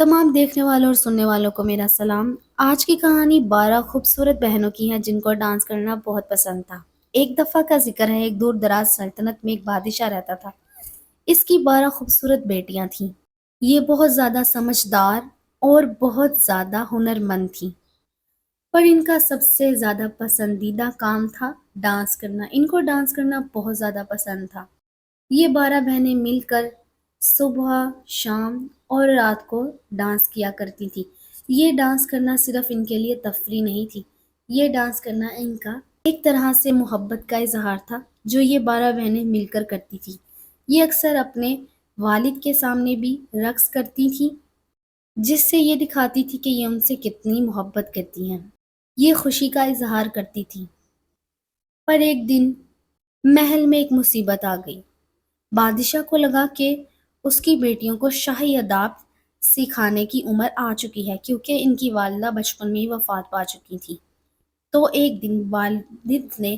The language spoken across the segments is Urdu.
تمام دیکھنے والوں اور سننے والوں کو میرا سلام۔ آج کی کہانی 12 خوبصورت بہنوں کی ہے جن کو ڈانس کرنا بہت پسند تھا۔ ایک دفعہ کا ذکر ہے، ایک دور دراز سلطنت میں ایک بادشاہ رہتا تھا۔ اس کی 12 خوبصورت بیٹیاں تھیں۔ یہ بہت زیادہ سمجھدار اور بہت زیادہ ہنرمند تھیں، پر ان کا سب سے زیادہ پسندیدہ کام تھا ڈانس کرنا۔ ان کو ڈانس کرنا بہت زیادہ پسند تھا۔ یہ 12 بہنیں مل کر صبح، شام اور رات کو ڈانس کیا کرتی تھی۔ یہ ڈانس کرنا صرف ان کے لیے تفریح نہیں تھی، یہ ڈانس کرنا ان کا ایک طرح سے محبت کا اظہار تھا جو یہ 12 بہنیں مل کر کرتی تھی۔ یہ اکثر اپنے والد کے سامنے بھی رقص کرتی تھی، جس سے یہ دکھاتی تھی کہ یہ ان سے کتنی محبت کرتی ہیں۔ یہ خوشی کا اظہار کرتی تھی۔ پر ایک دن محل میں ایک مصیبت آ گئی۔ بادشاہ کو لگا کہ اس کی بیٹیوں کو شاہی آداب سکھانے کی عمر آ چکی ہے، کیونکہ ان کی والدہ بچپن میں ہی وفات پا چکی تھی۔ تو ایک دن والد نے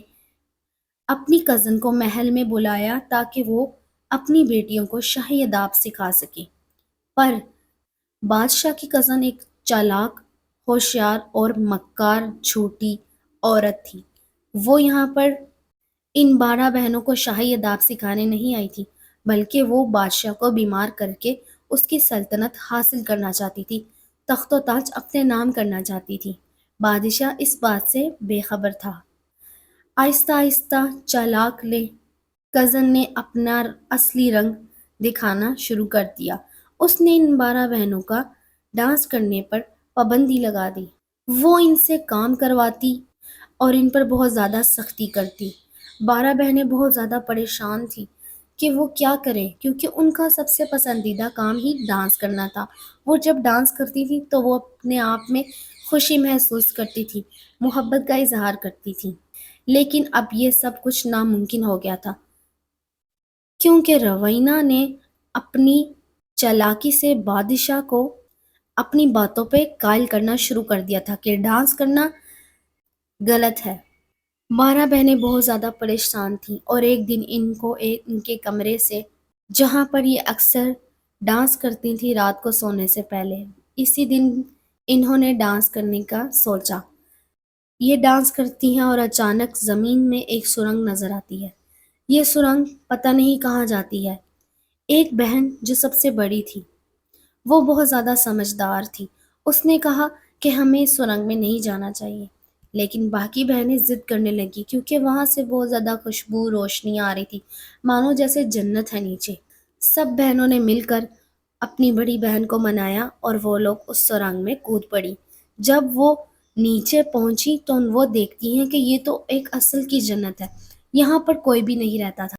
اپنی کزن کو محل میں بلایا تاکہ وہ اپنی بیٹیوں کو شاہی آداب سکھا سکے۔ پر بادشاہ کی کزن ایک چالاک، ہوشیار اور مکار جھوٹی عورت تھی۔ وہ یہاں پر ان 12 بہنوں کو شاہی آداب سکھانے نہیں آئی تھی، بلکہ وہ بادشاہ کو بیمار کر کے اس کی سلطنت حاصل کرنا چاہتی تھی، تخت و تاج اپنے نام کرنا چاہتی تھی۔ بادشاہ اس بات سے بے خبر تھا۔ آہستہ آہستہ چالاک کزن نے اپنا اصلی رنگ دکھانا شروع کر دیا۔ اس نے ان 12 بہنوں کا ڈانس کرنے پر پابندی لگا دی۔ وہ ان سے کام کرواتی اور ان پر بہت زیادہ سختی کرتی۔ 12 بہنیں بہت زیادہ پریشان تھیں کہ وہ کیا کریں، کیونکہ ان کا سب سے پسندیدہ کام ہی ڈانس کرنا تھا۔ وہ جب ڈانس کرتی تھی تو وہ اپنے آپ میں خوشی محسوس کرتی تھی، محبت کا اظہار کرتی تھی۔ لیکن اب یہ سب کچھ ناممکن ہو گیا تھا، کیونکہ روینہ نے اپنی چالاکی سے بادشاہ کو اپنی باتوں پہ قائل کرنا شروع کر دیا تھا کہ ڈانس کرنا غلط ہے۔ 12 بہنیں بہت زیادہ پریشان تھیں اور ایک دن ان کو ان کے کمرے سے، جہاں پر یہ اکثر ڈانس کرتی تھیں رات کو سونے سے پہلے، اسی دن انہوں نے ڈانس کرنے کا سوچا۔ یہ ڈانس کرتی ہیں اور اچانک زمین میں ایک سرنگ نظر آتی ہے۔ یہ سرنگ پتہ نہیں کہاں جاتی ہے۔ ایک بہن جو سب سے بڑی تھی، وہ بہت زیادہ سمجھدار تھی۔ اس نے کہا کہ ہمیں اس سرنگ میں نہیں جانا چاہیے، لیکن باقی بہنیں ضد کرنے لگی کیونکہ وہاں سے بہت زیادہ خوشبو، روشنی آ رہی تھی، مانو جیسے جنت ہے نیچے۔ سب بہنوں نے مل کر اپنی بڑی بہن کو منایا اور وہ لوگ اس سرنگ میں کود پڑی۔ جب وہ نیچے پہنچی تو وہ دیکھتی ہیں کہ یہ تو ایک اصل کی جنت ہے، یہاں پر کوئی بھی نہیں رہتا تھا۔